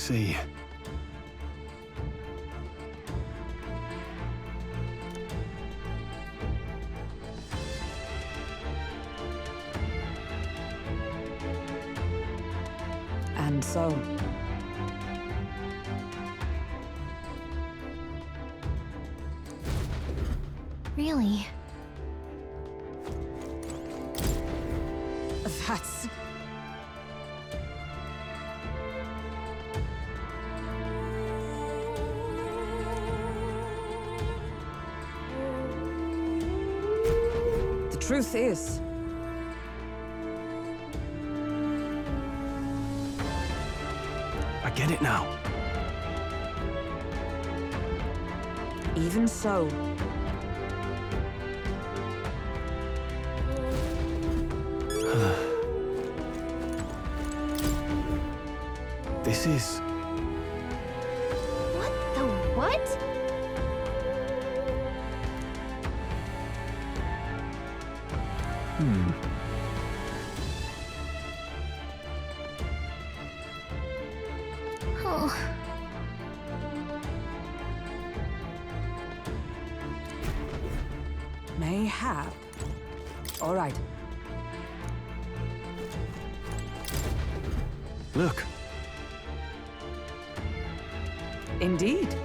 see. And so... Really? That's... The truth is... I get it now. Even so... This is... What the what? Oh. Mayhap. All right. Look. Indeed.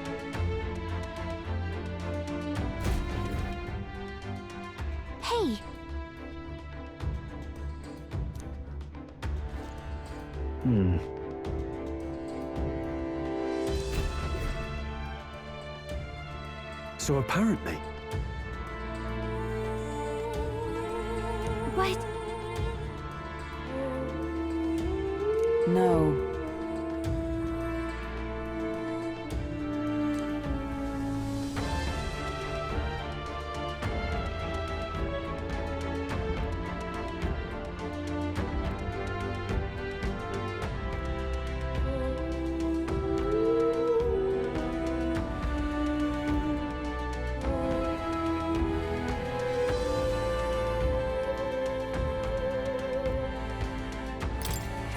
Hey! So apparently... What? No.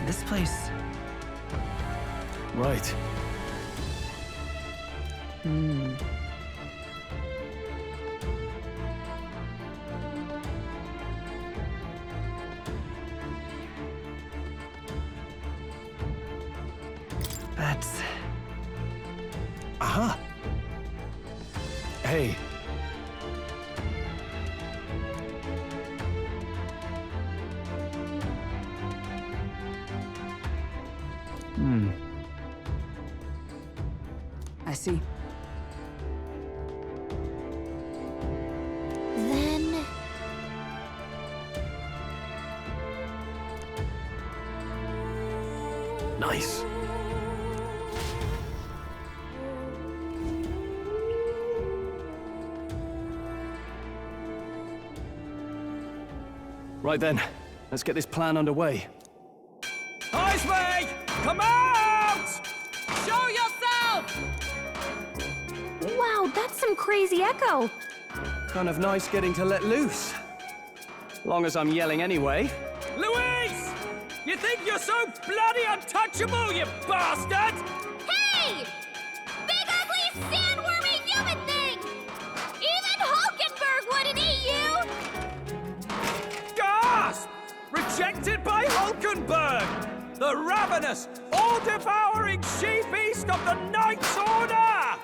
This place... Right. That's... Aha! Hey. I see. Then... Nice. Right then, let's get this plan underway. Iceway! Come out! Show yourself! Wow, that's some crazy echo. Kind of nice getting to let loose. Long as I'm yelling anyway. Louise! You think you're so bloody untouchable, you bastard? Hey! Big ugly sandwormy human thing! Even Hulkenberg wouldn't eat you! Gasp! Rejected by Hulkenberg! The ravenous, all-devouring she-beast of the Knight's Order!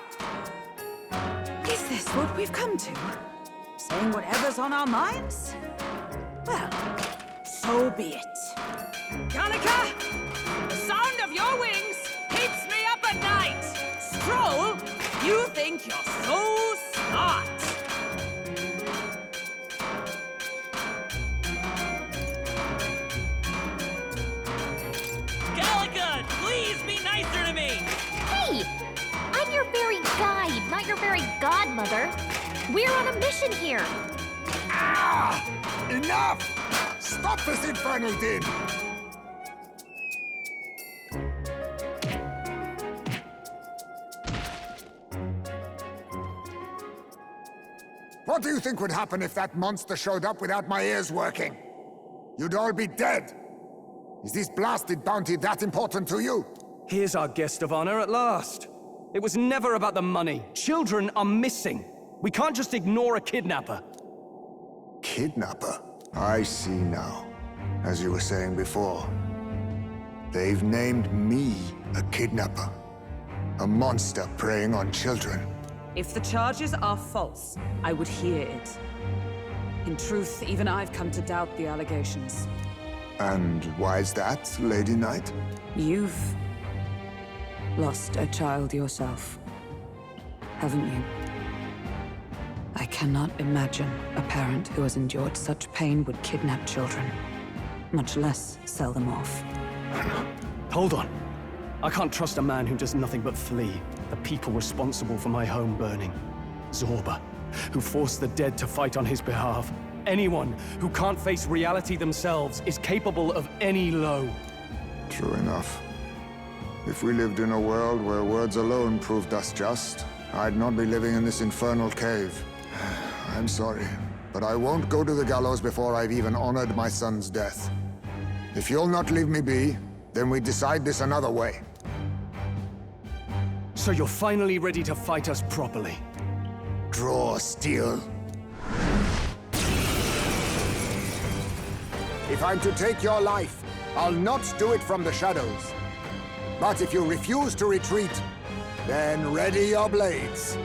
Is this what we've come to? Saying whatever's on our minds? Well, so be it. Gallica! The sound of your wings keeps me up at night! Stroll, you think you're so smart! Gallica, please be nicer to me! Hey! I'm your fairy guide, not your fairy godmother. We're on a mission here. Ah! Enough! Stop this infernal din! What do you think would happen if that monster showed up without my ears working? You'd all be dead. Is this blasted bounty that important to you? Here's our guest of honor at last. It was never about the money. Children are missing. We can't just ignore a kidnapper. Kidnapper? I see now. As you were saying before, they've named me a kidnapper. A monster preying on children. If the charges are false, I would hear it. In truth, even I've come to doubt the allegations. And why's that, Lady Knight? You've lost a child yourself, haven't you? I cannot imagine a parent who has endured such pain would kidnap children, much less sell them off. Hold on. I can't trust a man who does nothing but flee. The people responsible for my home burning. Zorba, who forced the dead to fight on his behalf. Anyone who can't face reality themselves is capable of any low. True enough. If we lived in a world where words alone proved us just, I'd not be living in this infernal cave. I'm sorry, but I won't go to the gallows before I've even honored my son's death. If you'll not leave me be, then we decide this another way. So you're finally ready to fight us properly. Draw steel. If I'm to take your life, I'll not do it from the shadows. But if you refuse to retreat, then ready your blades.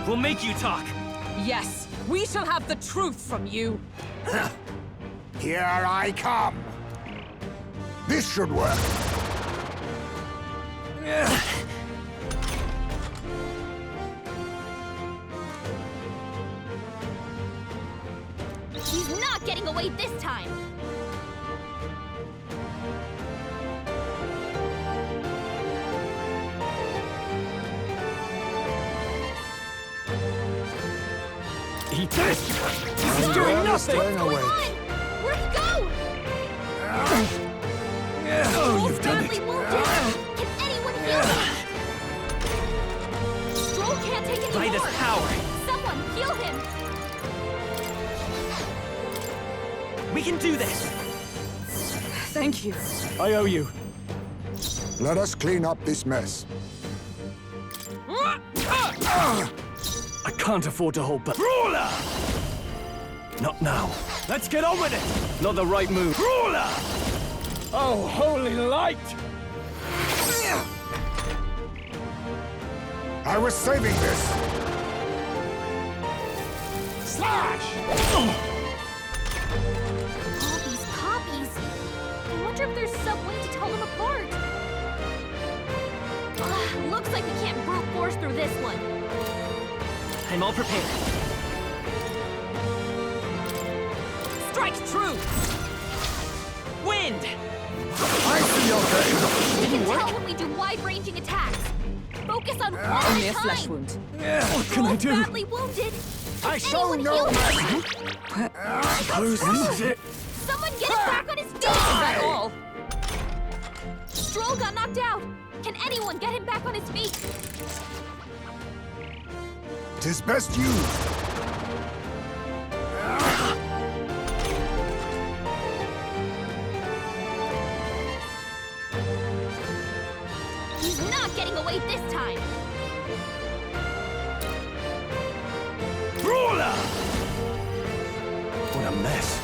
We'll make you talk. Yes, we shall have the truth from you. Here I come. This should work. He's not getting away this time! Eat this! This is doing nothing! Staying away. Where'd he go? Oh, you've done Badly it! wounded! Can anyone heal him? Stroll can't take any By this more! power, Someone heal him! we can do this! Thank you. I owe you. Let us clean up this mess. I can't afford to hold back. Brawler! Not now. Let's get on with it! Not the right move. Brawler! Oh, holy light! I was saving this. Slash! All these copies! I wonder if there's some way to tell them apart. Looks like we can't brute force through this one. I'm all prepared. Strike true! Wind! I see your game. We can tell when we do wide-ranging attacks. Focus on one at Only a a time. flesh wound. What can I Stroll's do? badly wounded. I show Anyone no heal him? mercy. Suppose this is it. Someone get him back on his feet! Is that all? Stroll got knocked out. Can anyone get him back on his feet? 'Tis best used. He's not getting away this time. Brawler! What a mess.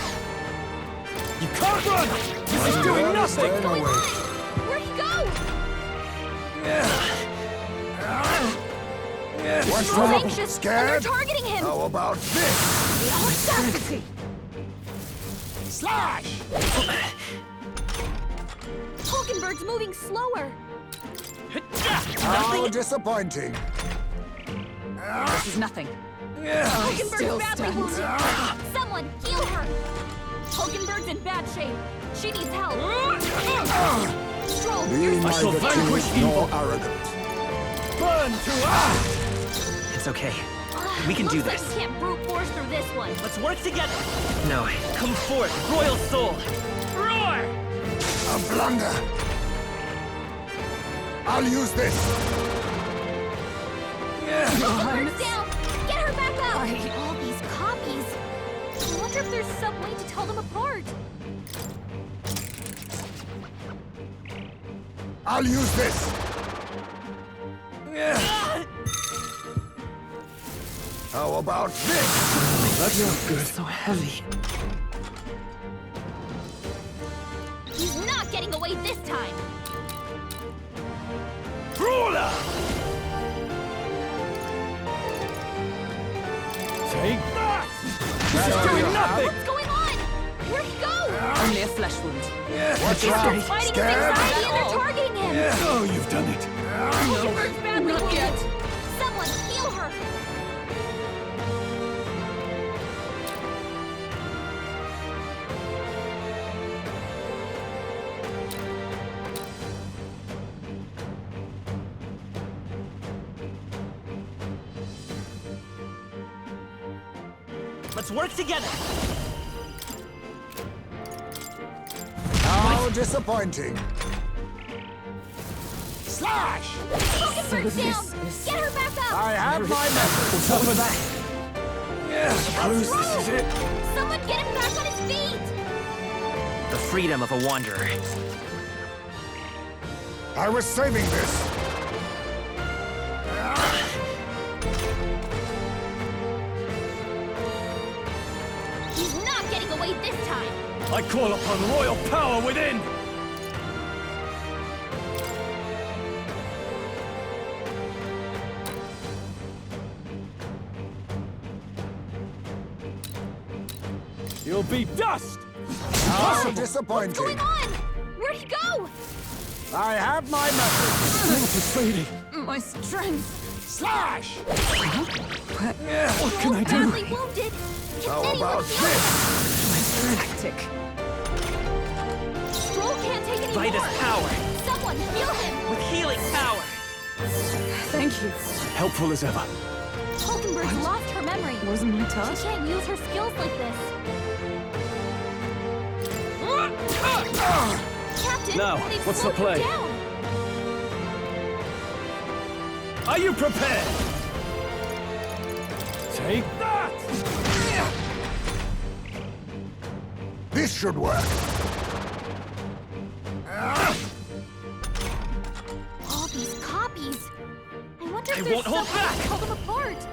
You can't run! This is doing nothing! Staying Going away. on? Where'd he go? What's Stroll's wrong? anxious, and they're Scared? targeting him. How about this? The audacity! Slash! Hulkenberg's moving slower. How disappointing. This is nothing. Hulkenberg's still badly stands. wounded. Someone heal her. Hulkenberg's in bad shape. She needs help. Stroll, Be you're shall neither vanquish timid nor evil. arrogant. Burn to ash! It's okay. We can do Looks this. like we can't brute force through this one. Let's work together. No, come forth, royal soul. Roar! A blunder. I'll use this. Hulkenberg's down. Get her back up. All these wonder if there's some way to tell them apart. I'll use this! How about this? That's not good. So heavy. He's not getting away this time. Brawler! Take that! That's doing nothing! What's going on? Where'd he go? Only a flesh wound. What's He's wrong? fighting his anxiety and they're targeting him. Oh, you've done it. Hulkenberg's badly wounded. Someone heal her. Let's work together. How disappointing. Slash! Hulkenberg's down. Get her back up. I have my method. What's up with that? Yeah, suppose this is it. Someone get him back on his feet. The freedom of a wanderer. I was saving this. He's not getting away this time. I call upon royal power within! You'll be dust! How What's disappointing. going on? Where'd he go? I have my method. Strength is fading. My strength. Slash! What can I do? Badly wounded. Can How anyone about heal this? Tactic. him? Stroll can't take any By this more. power, Someone heal him. with healing power. Thank you. Helpful as ever. Hulkenberg's lost her memory. Wasn't my She touch? can't use her skills like this. Captain, Now, they've what's the slowed you play? down. Are you prepared? Take that! This should work. All these copies. I wonder I if there's won't hold some way to back. tell them apart.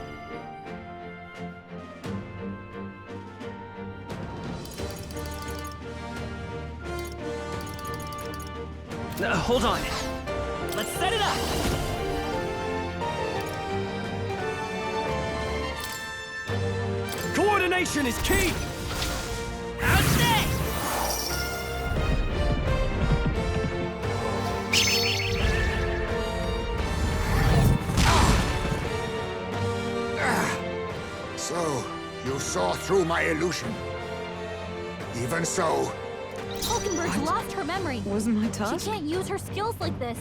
Hold on. Let's set it up. Coordination is key! Out today! So, you saw through my illusion. Even so, Hulkenberg's lost her memory. Wasn't my She touch? can't use her skills like this.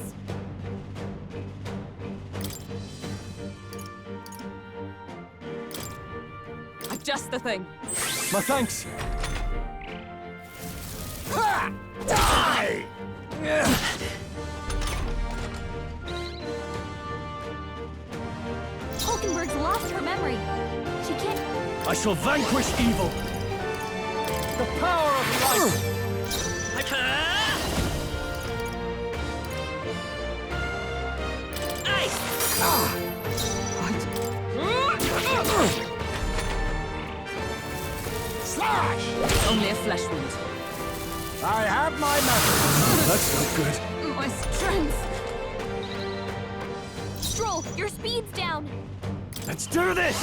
Just the thing. My thanks. ha! Die! Hulkenberg's lost her memory. She can't. I shall vanquish evil. The power of light! Slash! Only a flesh wound. I have my method. That's not good. My strength. Stroll, your speed's down. Let's do this!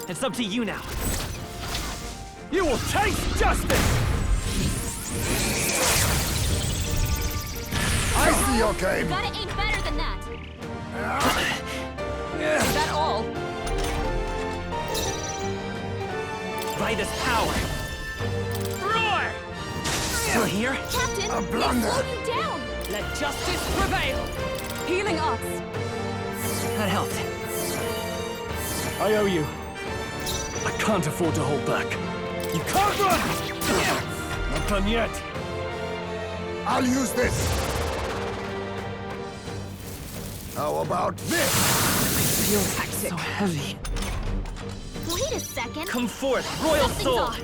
It's up to you now. You will taste justice! I see your game. Gotta aim better than that. Is that all? By this power. Roar! Still here? Captain, A they blunder. slowed you down. Let justice prevail. Healing arts. That helped. I owe you. I can't afford to hold back. You can't run! Not done yet. I'll use this. How about this? Feel so heavy. Wait a second. Come forth, royal Something's soul! off.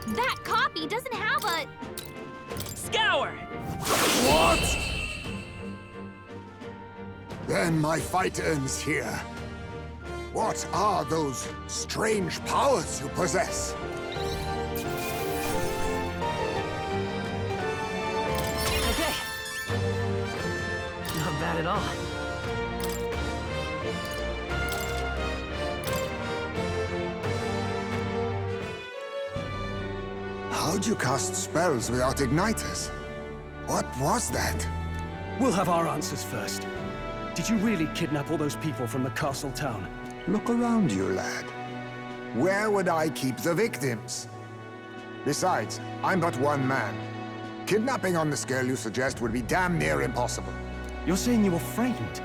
That copy doesn't have a... Scour! What? Then my fight ends here. What are those strange powers you possess? Okay. Not bad at all. How'd you cast spells without igniters? What was that? We'll have our answers first. Did you really kidnap all those people from the castle town? Look around you, lad. Where would I keep the victims? Besides, I'm but one man. Kidnapping on the scale you suggest would be damn near impossible. You're saying you were framed?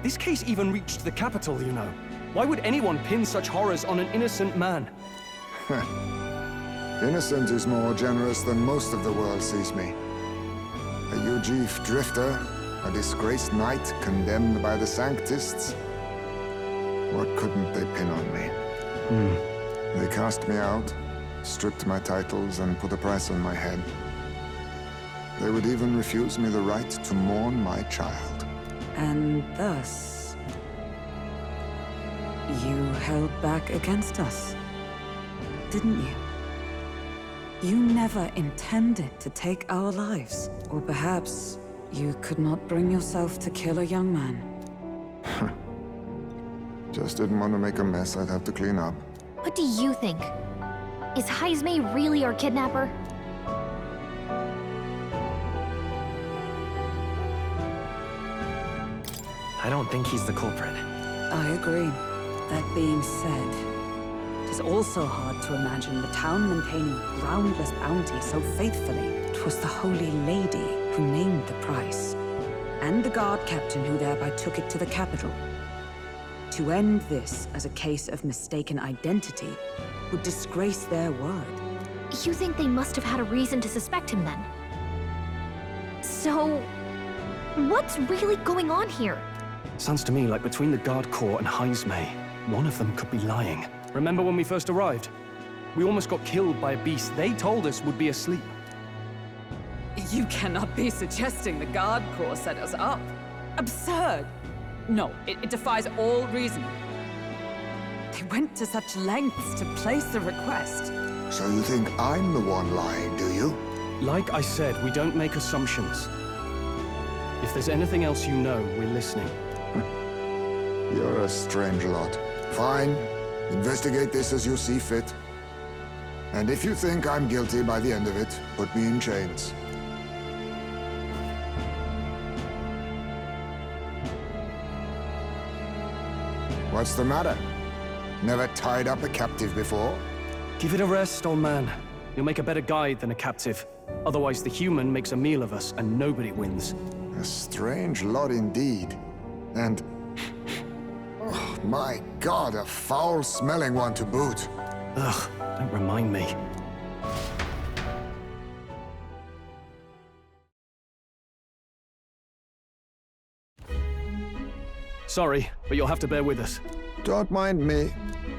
This case even reached the capital, you know. Why would anyone pin such horrors on an innocent man? Innocent is more generous than most of the world sees me. A Ujif drifter, a disgraced knight condemned by the Sanctists. What couldn't they pin on me? They cast me out, stripped my titles, and put a price on my head. They would even refuse me the right to mourn my child. And thus, you held back against us, didn't you? You never intended to take our lives. Or perhaps you could not bring yourself to kill a young man. Just didn't want to make a mess I'd have to clean up. What do you think? Is Heismay really our kidnapper? I don't think he's the culprit. I agree. That being said, it is also hard to imagine the town maintaining groundless bounty so faithfully. It was the Holy Lady who named the price, and the guard captain who thereby took it to the capital. To end this as a case of mistaken identity would disgrace their word. You think they must have had a reason to suspect him then? So, what's really going on here? Sounds to me like between the Guard Corps and Heismay, one of them could be lying. Remember when we first arrived? We almost got killed by a beast they told us would be asleep. You cannot be suggesting the Guard Corps set us up. Absurd! No, it defies all reason. They went to such lengths to place the request. So you think I'm the one lying, do you? Like I said, we don't make assumptions. If there's anything else you know, we're listening. You're a strange lot. Fine. Investigate this as you see fit. And if you think I'm guilty by the end of it, put me in chains. What's the matter? Never tied up a captive before? Give it a rest, old man. You'll make a better guide than a captive. Otherwise, the human makes a meal of us, and nobody wins. A strange lot indeed. And... oh, my God, a foul-smelling one to boot. Ugh, don't remind me. Sorry, but you'll have to bear with us. Don't mind me.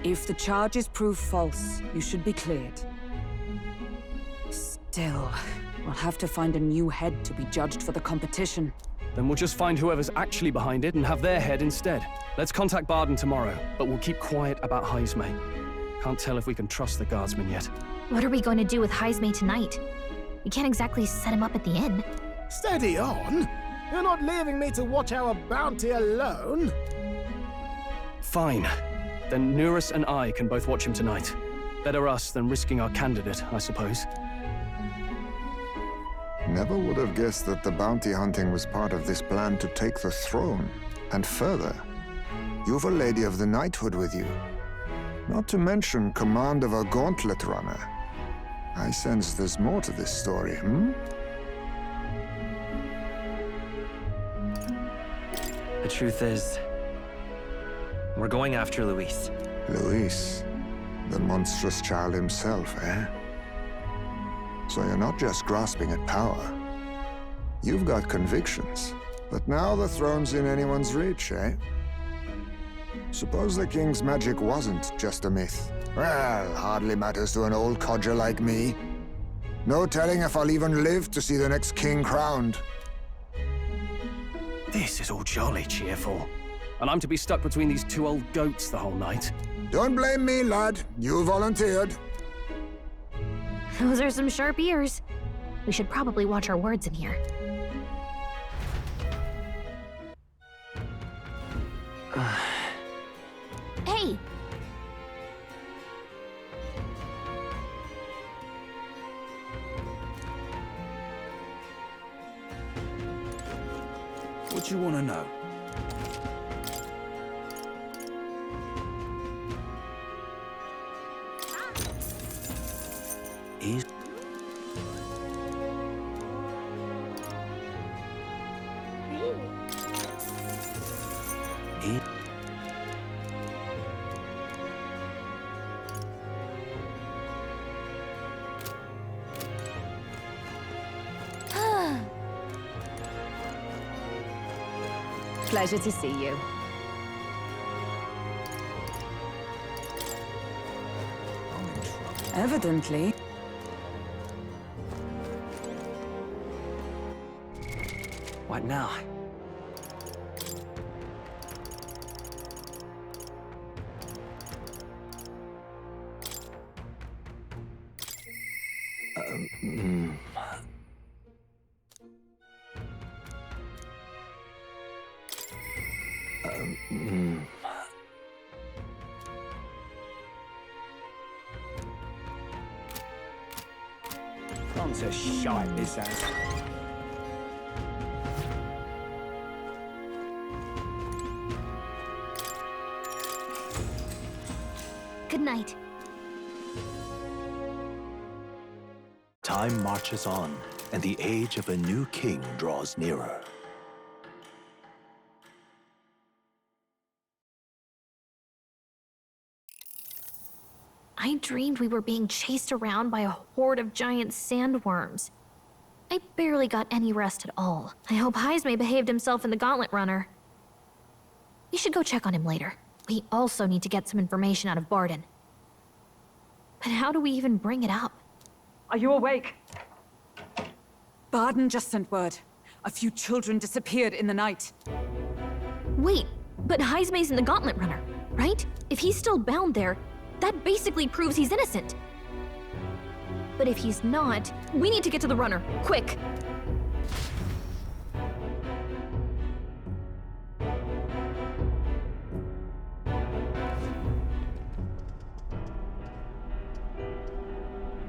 If the charges prove false, you should be cleared. Still, we'll have to find a new head to be judged for the competition. Then we'll just find whoever's actually behind it and have their head instead. Let's contact Barden tomorrow, but we'll keep quiet about Heismay. Can't tell if we can trust the guardsmen yet. What are we going to do with Heismay tonight? We can't exactly set him up at the inn. Steady on! You're not leaving me to watch our bounty alone! Fine. Then Nurus and I can both watch him tonight. Better us than risking our candidate, I suppose. Never would have guessed that the bounty hunting was part of this plan to take the throne. And further, you've a Lady of the Knighthood with you. Not to mention command of a gauntlet runner. I sense there's more to this story, The truth is, we're going after Luis. Luis, the monstrous child himself, eh? So you're not just grasping at power. You've got convictions. But now the throne's in anyone's reach, eh? Suppose the king's magic wasn't just a myth. Well, hardly matters to an old codger like me. No telling if I'll even live to see the next king crowned. This is all jolly cheerful. And I'm to be stuck between these two old goats the whole night. Don't blame me, lad. You volunteered. Those are some sharp ears. We should probably watch our words in here. Hey! What do you want to know? Is Pleasure to see you. Evidently. What now? Can't a shite this ass. Good night. Time marches on, and the age of a new king draws nearer. I dreamed we were being chased around by a horde of giant sandworms. I barely got any rest at all. I hope Heismay behaved himself in the Gauntlet Runner. We should go check on him later. We also need to get some information out of Barden. But how do we even bring it up? Are you awake? Barden just sent word. A few children disappeared in the night. Wait, but Heismay's in the Gauntlet Runner, right? If he's still bound there, that basically proves he's innocent. But if he's not, we need to get to the runner, quick!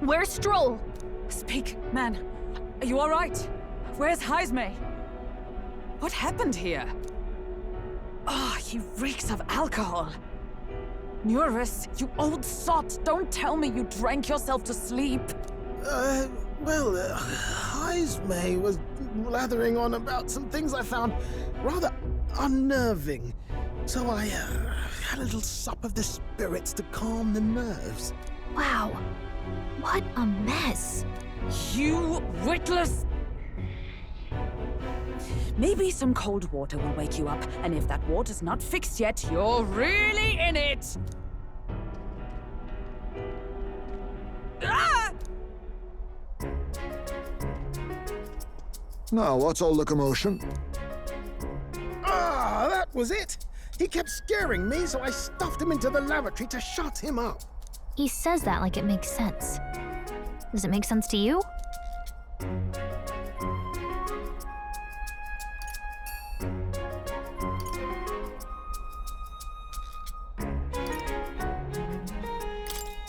Where's Stroll? Speak, man. Are you all right? Where's Heismay? What happened here? Oh, he reeks of alcohol. Eurus, you old sot, don't tell me you drank yourself to sleep. Heismay was blathering on about some things I found rather unnerving. So I had a little sup of the spirits to calm the nerves. Wow, what a mess. You witless... Maybe some cold water will wake you up, and if that water's not fixed yet, you're really in it! Ah! Now, what's all the commotion? Ah, that was it! He kept scaring me, so I stuffed him into the lavatory to shut him up. He says that like it makes sense. Does it make sense to you?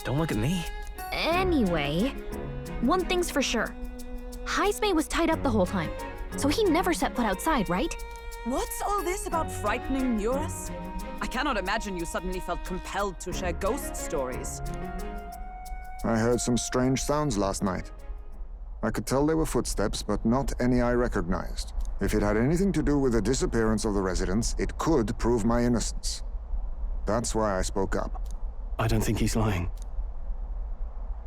Don't look at me. Anyway, one thing's for sure. Heismay was tied up the whole time, so he never set foot outside, right? What's all this about frightening Eurus? I cannot imagine you suddenly felt compelled to share ghost stories. I heard some strange sounds last night. I could tell they were footsteps, but not any I recognized. If it had anything to do with the disappearance of the residents, it could prove my innocence. That's why I spoke up. I don't think he's lying.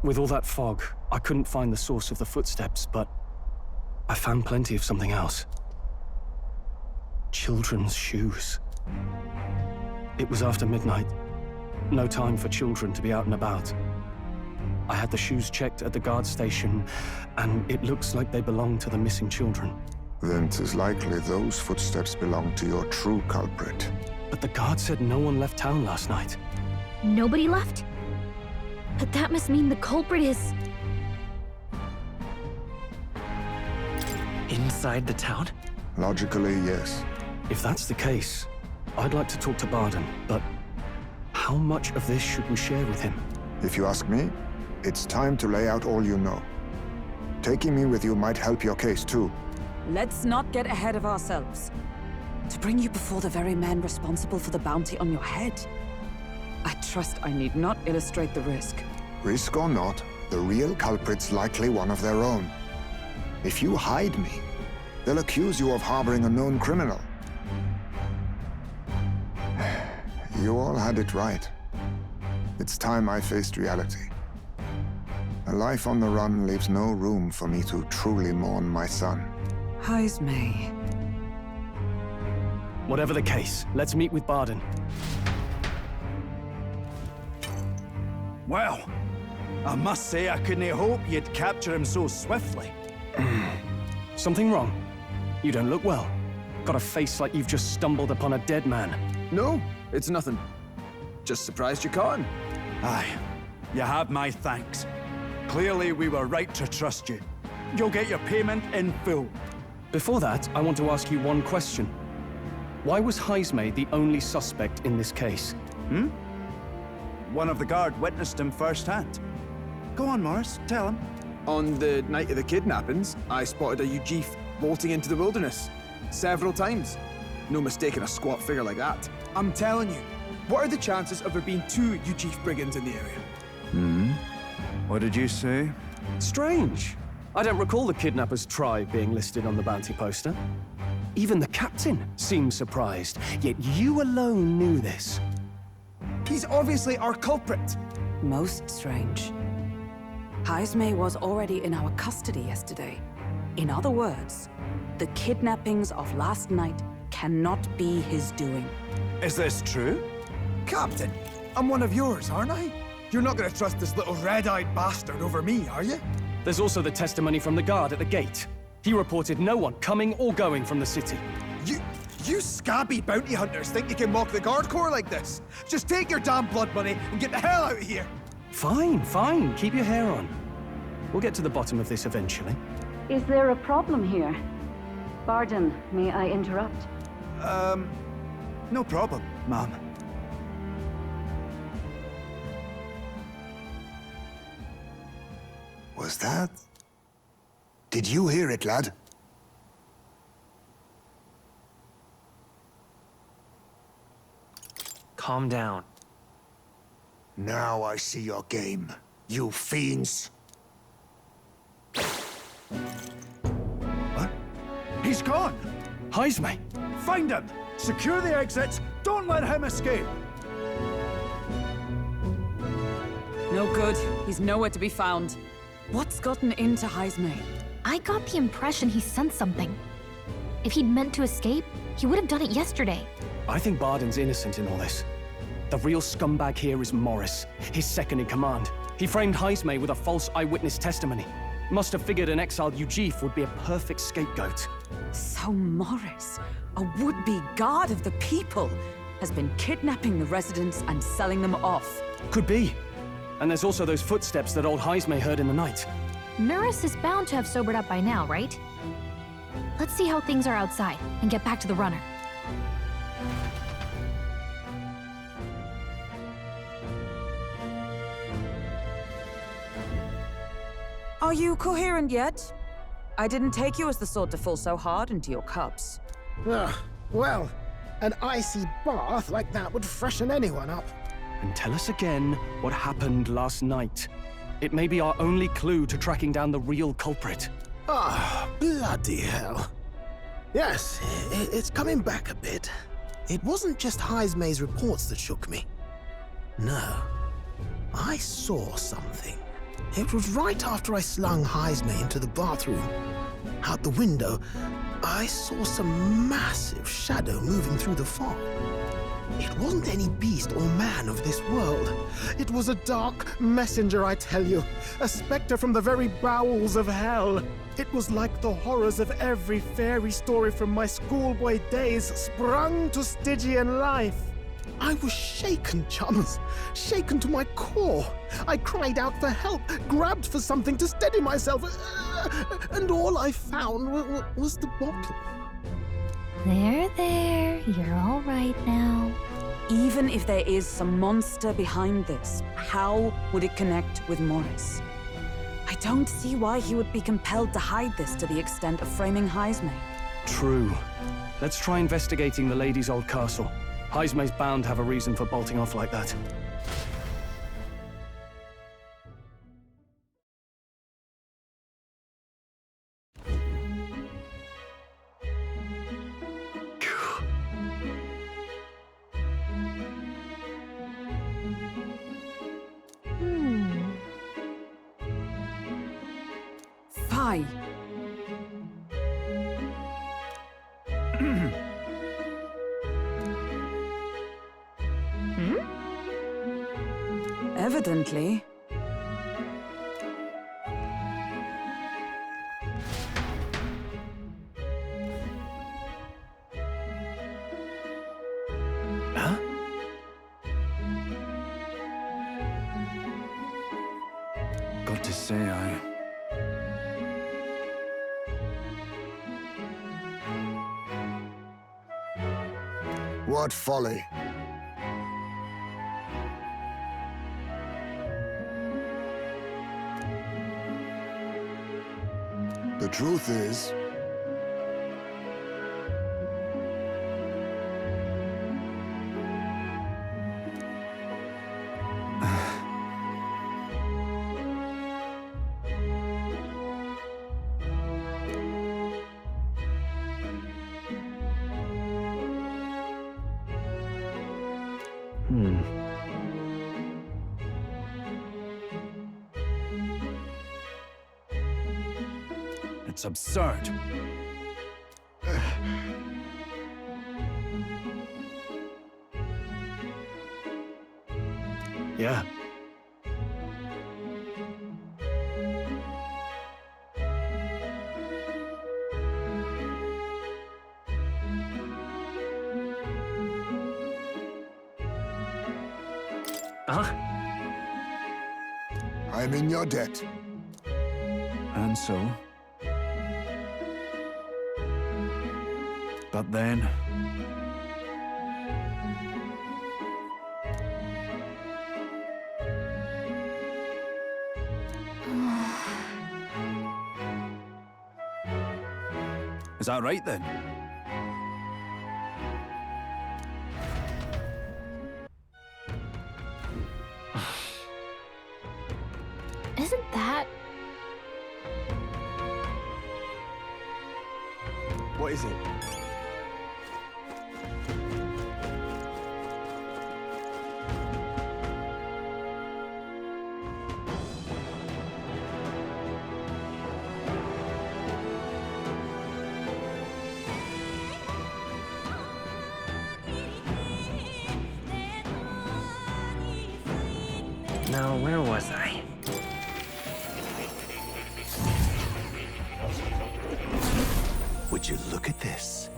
With all that fog, I couldn't find the source of the footsteps, but I found plenty of something else. Children's shoes. It was after midnight. No time for children to be out and about. I had the shoes checked at the guard station, and it looks like they belong to the missing children. Then 'tis likely those footsteps belong to your true culprit. But the guard said no one left town last night. Nobody left? But that must mean the culprit is... Inside the town? Logically, yes. If that's the case, I'd like to talk to Barden, but how much of this should we share with him? If you ask me, it's time to lay out all you know. Taking me with you might help your case, too. Let's not get ahead of ourselves. To bring you before the very man responsible for the bounty on your head, I trust I need not illustrate the risk. Risk or not, the real culprit's likely one of their own. If you hide me, they'll accuse you of harboring a known criminal. You all had it right. It's time I faced reality. A life on the run leaves no room for me to truly mourn my son. Heismay. Whatever the case, let's meet with Barden. Well, I must say I couldn't hope you'd capture him so swiftly. Something wrong? You don't look well. Got a face like you've just stumbled upon a dead man. No, it's nothing. Just surprised you caught him. Aye, you have my thanks. Clearly we were right to trust you. You'll get your payment in full. Before that, I want to ask you one question. Why was Heismay the only suspect in this case? One of the guard witnessed him firsthand. Go on, Morris, tell him. On the night of the kidnappings, I spotted a Ujif bolting into the wilderness. Several times. No mistaking a squat figure like that. I'm telling you, what are the chances of there being 2 Ujif brigands in the area? What did you say? Strange. I don't recall the kidnapper's tribe being listed on the bounty poster. Even the captain seemed surprised, yet you alone knew this. He's obviously our culprit. Most strange. Heismay was already in our custody yesterday. In other words, the kidnappings of last night cannot be his doing. Is this true? Captain, I'm one of yours, aren't I? You're not gonna trust this little red-eyed bastard over me, are you? There's also the testimony from the guard at the gate. He reported no one coming or going from the city. You scabby bounty hunters think you can mock the guard corps like this? Just take your damn blood money and get the hell out of here! Fine. Keep your hair on. We'll get to the bottom of this eventually. Is there a problem here? Barden, may I interrupt? No problem, ma'am. Was that? Did you hear it, lad? Calm down. Now I see your game, you fiends. What? He's gone! Heismay! Find him! Secure the exits! Don't let him escape! No good. He's nowhere to be found. What's gotten into Heismay? I got the impression he sensed something. If he'd meant to escape, he would have done it yesterday. I think Barden's innocent in all this. The real scumbag here is Morris, his second in command. He framed Heismay with a false eyewitness testimony. Must have figured an exiled Ujif would be a perfect scapegoat. So Morris, a would-be guard of the people, has been kidnapping the residents and selling them off. Could be. And there's also those footsteps that old Heismay heard in the night. Norris is bound to have sobered up by now, right? Let's see how things are outside and get back to the runner. Are you coherent yet? I didn't take you as the sort to fall so hard into your cups. Well, an icy bath like that would freshen anyone up. And tell us again what happened last night. It may be our only clue to tracking down the real culprit. Bloody hell. Yes, it's coming back a bit. It wasn't just Heismay's reports that shook me. No, I saw something. It was right after I slung Heismay into the bathroom. Out the window, I saw some massive shadow moving through the fog. It wasn't any beast or man of this world. It was a dark messenger, I tell you. A specter from the very bowels of hell. It was like the horrors of every fairy story from my schoolboy days sprung to Stygian life. I was shaken, chums. Shaken to my core. I cried out for help, grabbed for something to steady myself, and all I found was the bottle. There. You're all right now. Even if there is some monster behind this, how would it connect with Morris? I don't see why he would be compelled to hide this to the extent of framing Heisme. True. Let's try investigating the lady's old castle. Heisme's bound to have a reason for bolting off like that. Fie. Evidently. Huh? Got to say, What folly! The truth is, it's absurd. Yeah. I'm in your debt. And so? But then... Is that right then? Isn't that... What is it? Now, where was I? Would you look at this?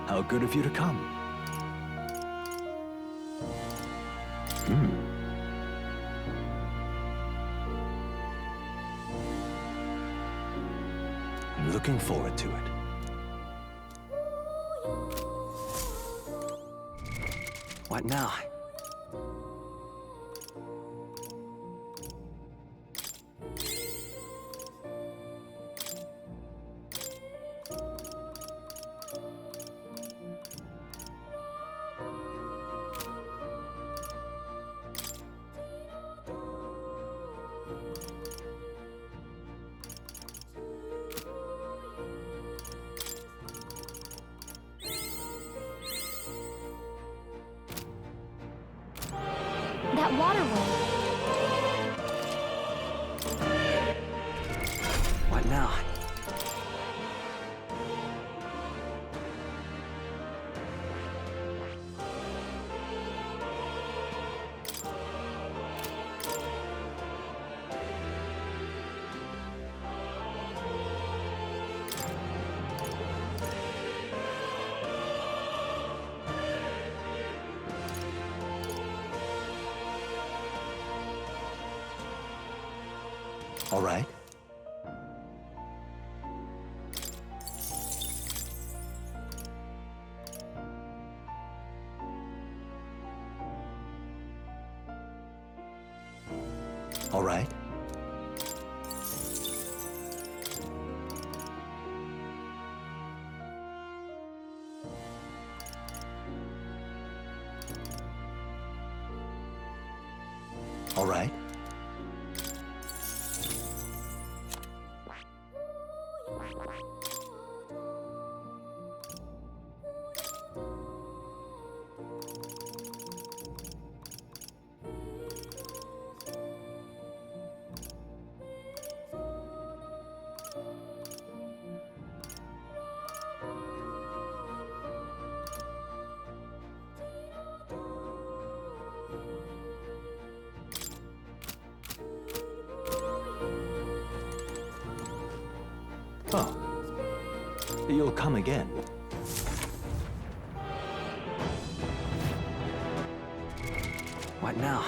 How good of you to come. I'm looking forward to it. What now? that waterway. What now? All right. All right. All right. Oh. You'll come again. What now?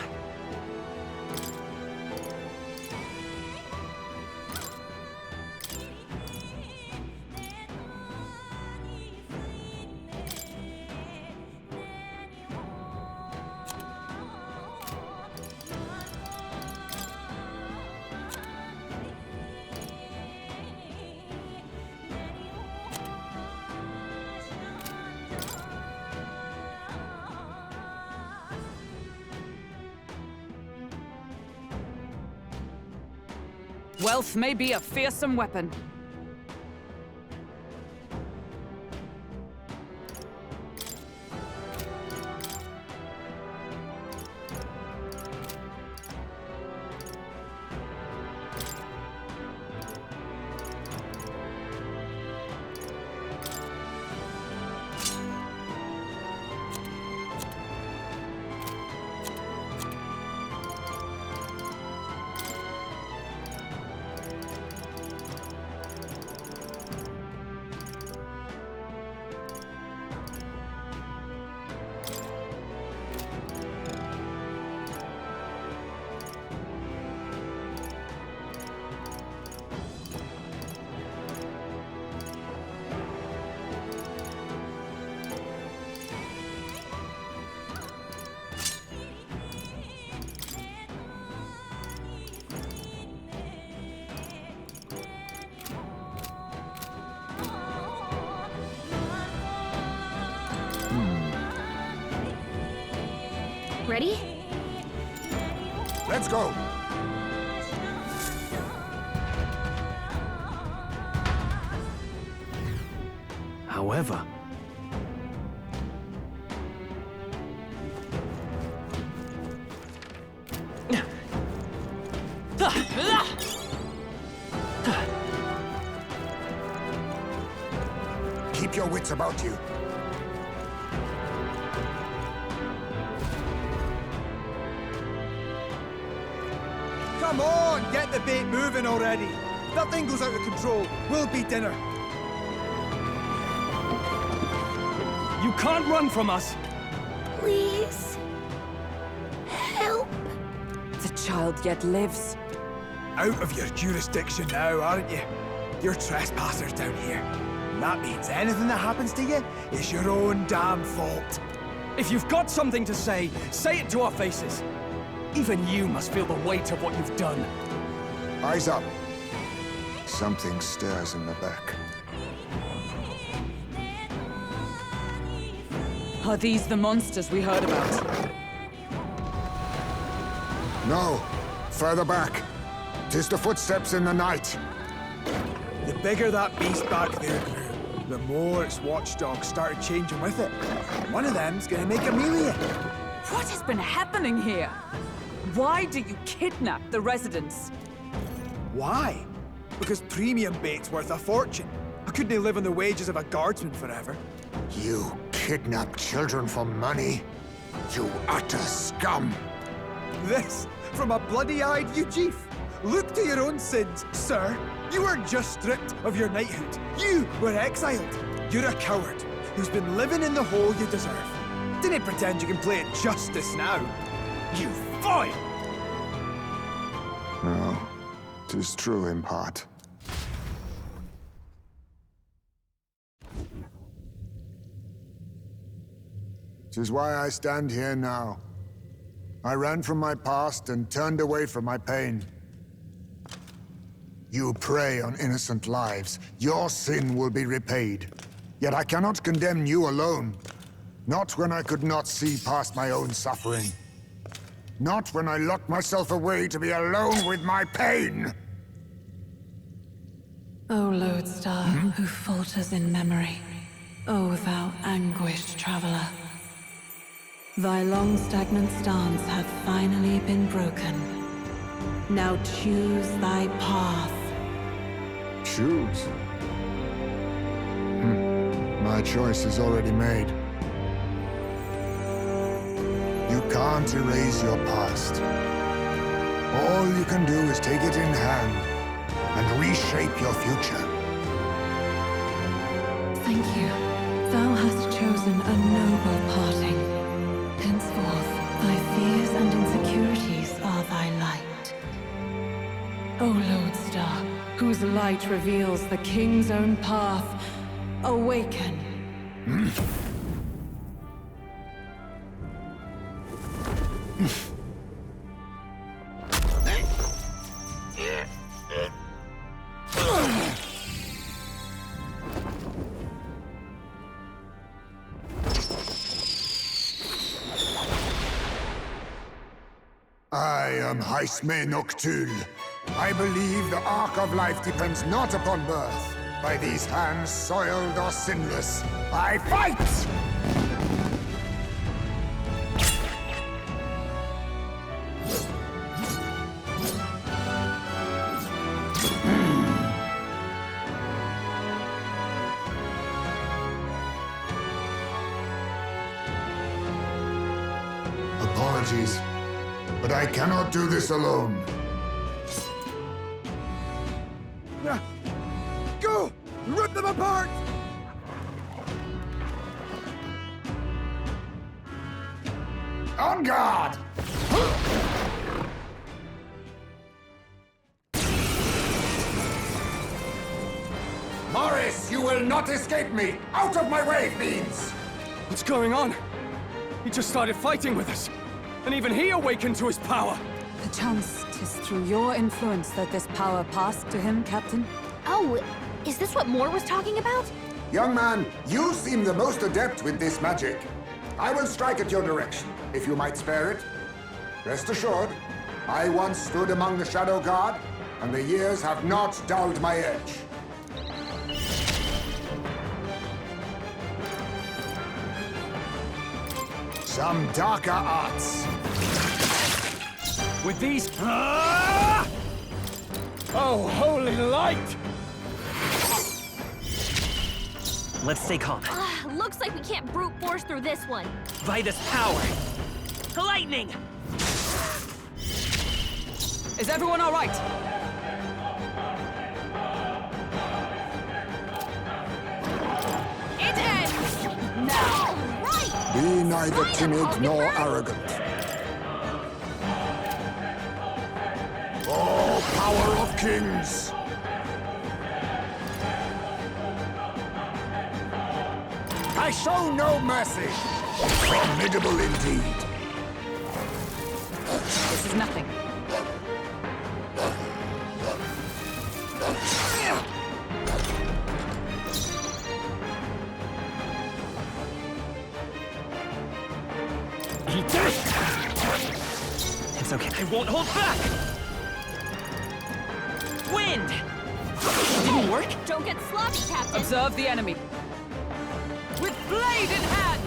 Wealth may be a fearsome weapon. Ready? Let's go! However, keep your wits about you. Come on, get the bait moving already. If that thing goes out of control, we'll be dinner. you can't run from us! Please. Help. The child yet lives. Out of your jurisdiction now, aren't you? You're trespassers down here. And that means anything that happens to you is your own damn fault. If you've got something to say it to our faces. Even you must feel the weight of what you've done. Eyes up. Something stirs in the back. Are these the monsters we heard about? No. Further back. 'Tis the footsteps in the night. The bigger that beast back there grew, the more its watchdogs started changing with it. One of them's gonna make a meal of you. What has been happening here? Why do you kidnap the residents? Why? Because premium bait's worth a fortune. I couldn't live on the wages of a guardsman forever. You kidnap children for money? You utter scum! This from a bloody-eyed Eugene. Look to your own sins, sir. You were just stripped of your knighthood. You were exiled. You're a coward who's been living in the hole you deserve. Didn't pretend you can play at justice now. You foil! No, 'tis true in part. Tis why I stand here now. I ran from my past and turned away from my pain. You prey on innocent lives. Your sin will be repaid. Yet I cannot condemn you alone. Not when I could not see past my own suffering. Not when I locked myself away to be alone with my pain! O lodestar, who falters in memory, O thou anguished traveler. Thy long stagnant stance hath finally been broken. Now choose thy path. Choose? My choice is already made. You can't erase your past. All you can do is take it in hand and reshape your future. Thank you. Thou hast chosen a noble parting. Henceforth, thy fears and insecurities are thy light. O lodestar, whose light reveals the king's own path, awaken. I am Haisme Noctul. I believe the arc of life depends not upon birth. By these hands, soiled or sinless, I fight! Apologies, but I cannot do this alone. Go! Rip them apart! On guard! Morris, you will not escape me! Out of my way, fiends! What's going on? He just started fighting with us. And even he awakened to his power. Perchance 'tis through your influence that this power passed to him, Captain? Oh, is this what Moore was talking about? Young man, you seem the most adept with this magic. I will strike at your direction, if you might spare it. Rest assured, I once stood among the Shadow Guard, and the years have not dulled my edge. Some darker arts. With these... Oh, holy light! Let's stay calm. Looks like we can't brute force through this one. Vitus power. Lightning! Is everyone all right? It ends now. Right! Be neither timid nor arrogant. Oh, power of kings! I show no mercy! Formidable indeed. This is nothing. He did it! It's okay. I won't hold back! Wind! Didn't work? Don't get sloppy, Captain. Observe the enemy. With blade in hand!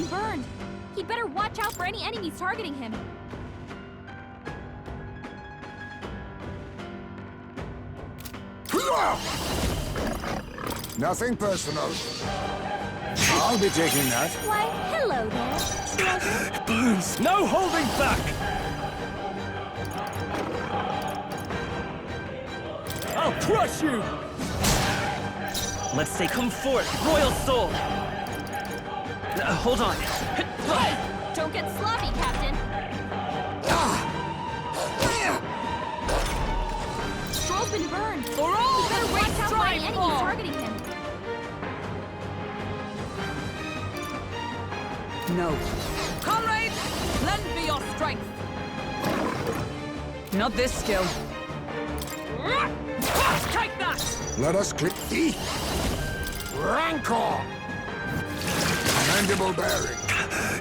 burned. He'd better watch out for any enemies targeting him. Nothing personal. I'll be taking that. Why, hello there, treasure. Burns! No holding back! I'll crush you! Let's say come forth, royal soul! Hold on. Hey, don't get sloppy, Captain. Stroll's been burned. For all He better that we watch out for any strive enemies for! targeting him. No. Comrades, lend me your strength. Not this skill. Take that! Let us click E. Rancor! Mandible bearing.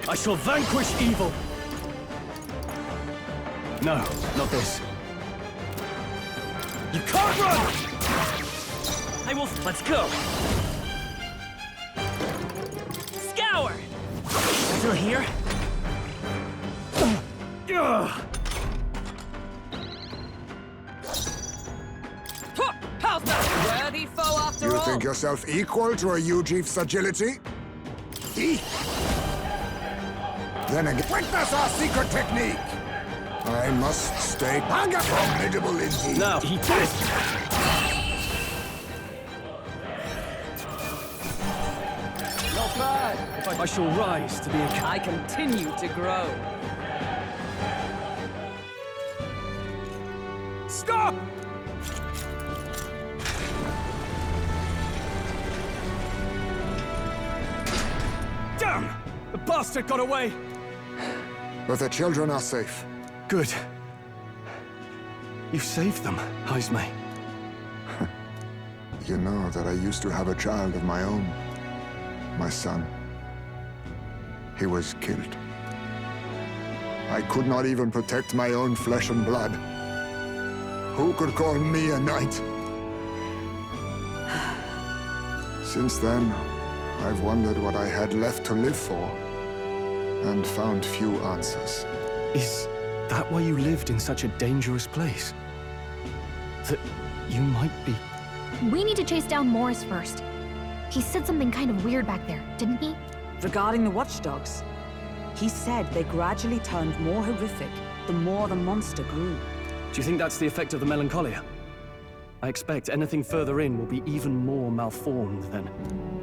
I shall vanquish evil! No, not this. You can't run! I will. Let's go! Scour! Still here? Ugh. How's that? Worthy foe after You all? think yourself equal to a Ujief's agility? E. Then again, witness our secret technique! I must stay formidable indeed. Now, he did it! Not bad! I shall rise to be a I continue to grow. Stop! Damn! The bastard got away! But the children are safe. Good. You saved them, Haisme. You know that I used to have a child of my own. My son. He was killed. I could not even protect my own flesh and blood. Who could call me a knight? Since then, I've wondered what I had left to live for, and found few answers. Is that why you lived in such a dangerous place? That you might be... We need to chase down Morris first. He said something kind of weird back there, didn't he? Regarding the watchdogs, he said they gradually turned more horrific the more the monster grew. Do you think that's the effect of the melancholia? I expect anything further in will be even more malformed then.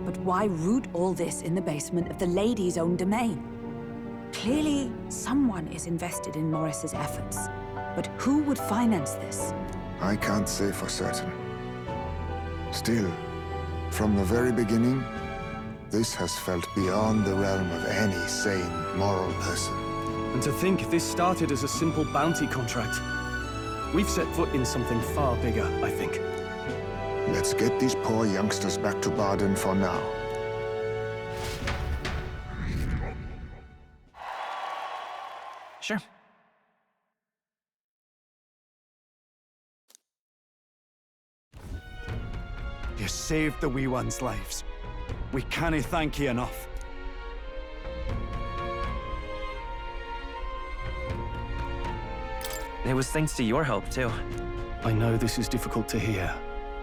But why root all this in the basement of the lady's own domain? Clearly, someone is invested in Morris's efforts. But who would finance this? I can't say for certain. Still, from the very beginning, this has felt beyond the realm of any sane, moral person. And to think this started as a simple bounty contract. We've set foot in something far bigger, I think. Let's get these poor youngsters back to Baden for now. Sure. You saved the wee ones' lives. We cannae thank you enough. It was thanks to your help, too. I know this is difficult to hear,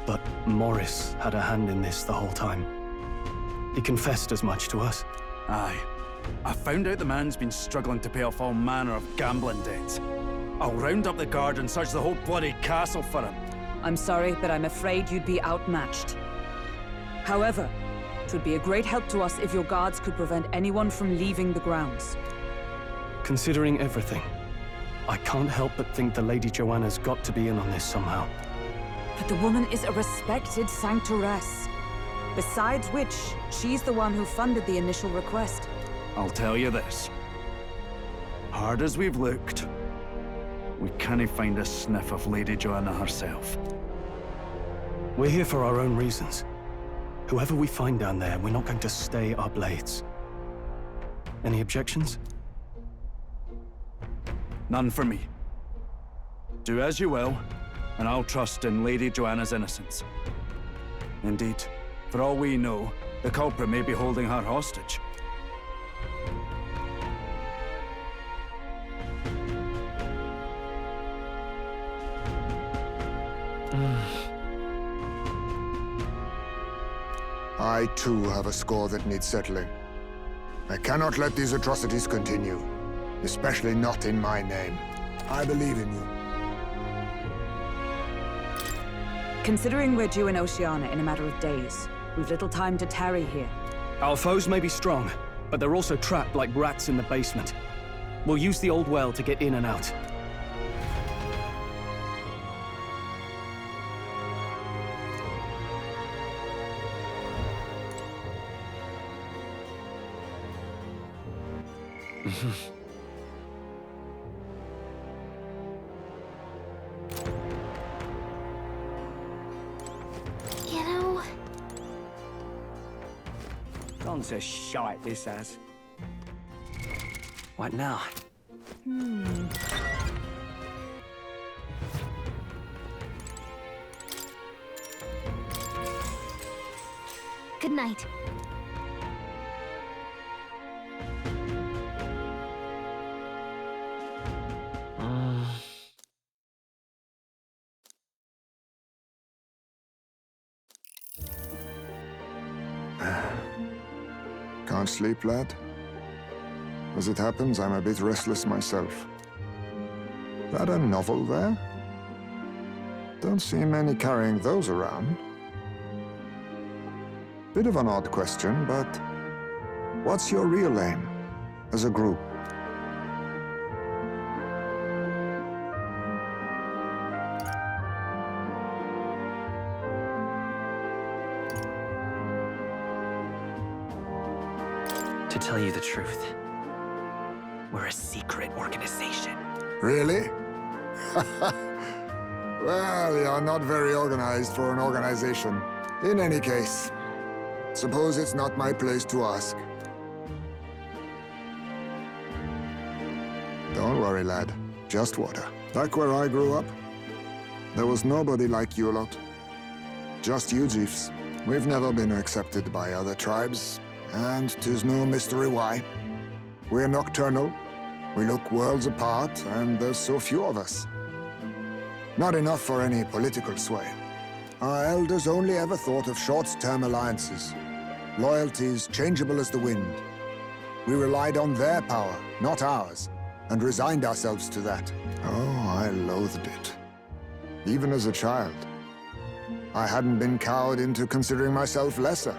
but Morris had a hand in this the whole time. He confessed as much to us. Aye. I found out the man's been struggling to pay off all manner of gambling debts. I'll round up the guard and search the whole bloody castle for him. I'm sorry, but I'm afraid you'd be outmatched. However, it would be a great help to us if your guards could prevent anyone from leaving the grounds. Considering everything, I can't help but think the Lady Joanna's got to be in on this somehow. But the woman is a respected sanctoress. Besides which, she's the one who funded the initial request. I'll tell you this. Hard as we've looked, we cannae find a sniff of Lady Joanna herself. We're here for our own reasons. Whoever we find down there, we're not going to stay our blades. Any objections? None for me. Do as you will, and I'll trust in Lady Joanna's innocence. Indeed, for all we know, the culprit may be holding her hostage. I too have a score that needs settling. I cannot let these atrocities continue, especially not in my name. I believe in you. Considering we're due in Oceania in a matter of days, we've little time to tarry here. Our foes may be strong, but they're also trapped like rats in the basement. We'll use the old well to get in and out. You know, Gone to shite, this has. What now? good night. Can't sleep, lad? As it happens, I'm a bit restless myself. That a novel there? Don't see many carrying those around. Bit of an odd question, but what's your real aim as a group? To tell you the truth, we're a secret organization. Really? Well, you're not very organized for an organization. In any case, suppose it's not my place to ask. Don't worry, lad. Just water. Back where I grew up, there was nobody like you lot. Just you chiefs. We've never been accepted by other tribes, and 'tis no mystery why. We're nocturnal, we look worlds apart, and there's so few of us. Not enough for any political sway. Our elders only ever thought of short-term alliances, loyalties changeable as the wind. We relied on their power, not ours, and resigned ourselves to that. Oh, I loathed it. Even as a child. I hadn't been cowed into considering myself lesser.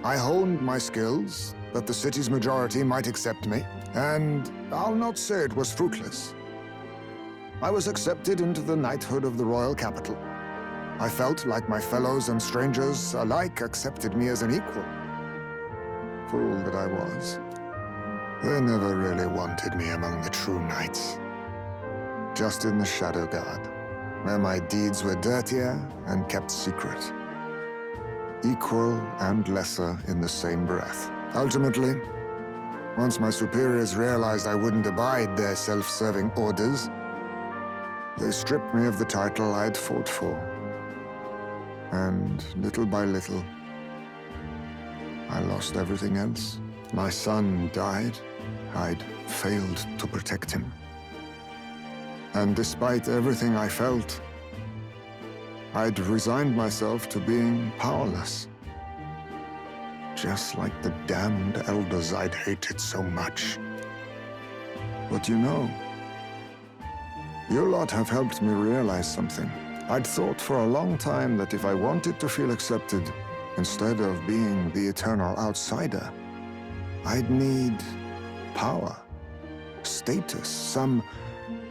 I honed my skills, that the city's majority might accept me, and I'll not say it was fruitless. I was accepted into the knighthood of the royal capital. I felt like my fellows and strangers alike accepted me as an equal. Fool that I was. They never really wanted me among the true knights. Just in the Shadow Guard, where my deeds were dirtier and kept secret. Equal and lesser in the same breath. Ultimately, once my superiors realized I wouldn't abide their self-serving orders, they stripped me of the title I'd fought for. And little by little, I lost everything else. My son died. I'd failed to protect him. And despite everything I felt, I'd resigned myself to being powerless. Just like the damned elders I'd hated so much. But you know, you lot have helped me realize something. I'd thought for a long time that if I wanted to feel accepted, instead of being the eternal outsider, I'd need power, status, some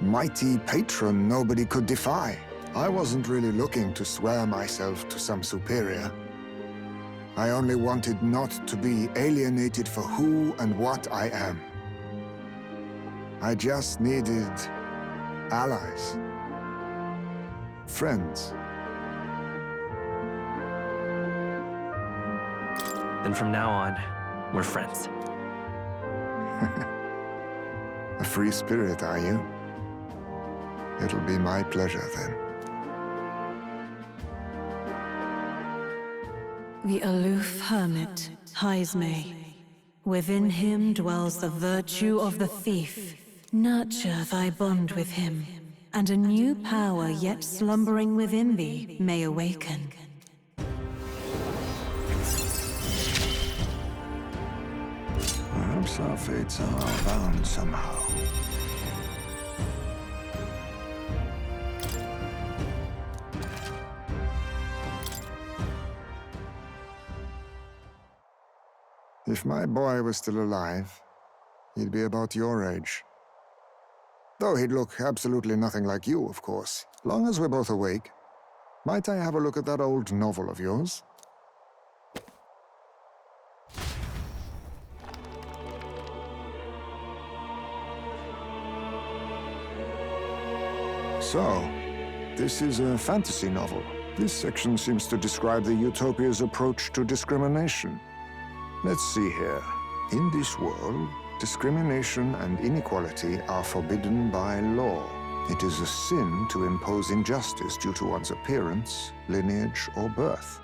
mighty patron nobody could defy. I wasn't really looking to swear myself to some superior. I only wanted not to be alienated for who and what I am. I just needed allies. Friends. Then from now on, we're friends. A free spirit, are you? It'll be my pleasure, then. The aloof hermit, Haizme. Within him dwells the virtue of the thief. Nurture thy bond with him, and a new power yet slumbering within thee may awaken. Perhaps our fates are bound somehow. If my boy was still alive, he'd be about your age. Though he'd look absolutely nothing like you, of course. Long as we're both awake, might I have a look at that old novel of yours? So, this is a fantasy novel. This section seems to describe the Utopia's approach to discrimination. Let's see here. In this world, discrimination and inequality are forbidden by law. It is a sin to impose injustice due to one's appearance, lineage, or birth.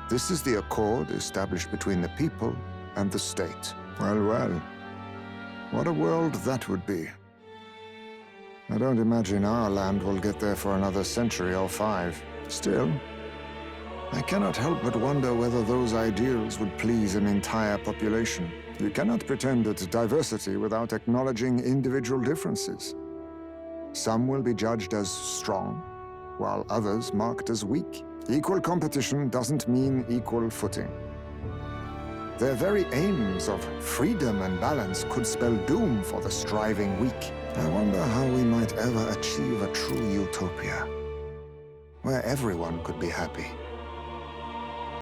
This is the accord established between the people and the state. Well, well. What a world that would be. I don't imagine our land will get there for another century or 5. Still, I cannot help but wonder whether those ideals would please an entire population. You cannot pretend at diversity without acknowledging individual differences. Some will be judged as strong, while others marked as weak. Equal competition doesn't mean equal footing. Their very aims of freedom and balance could spell doom for the striving weak. I wonder how we might ever achieve a true utopia, where everyone could be happy.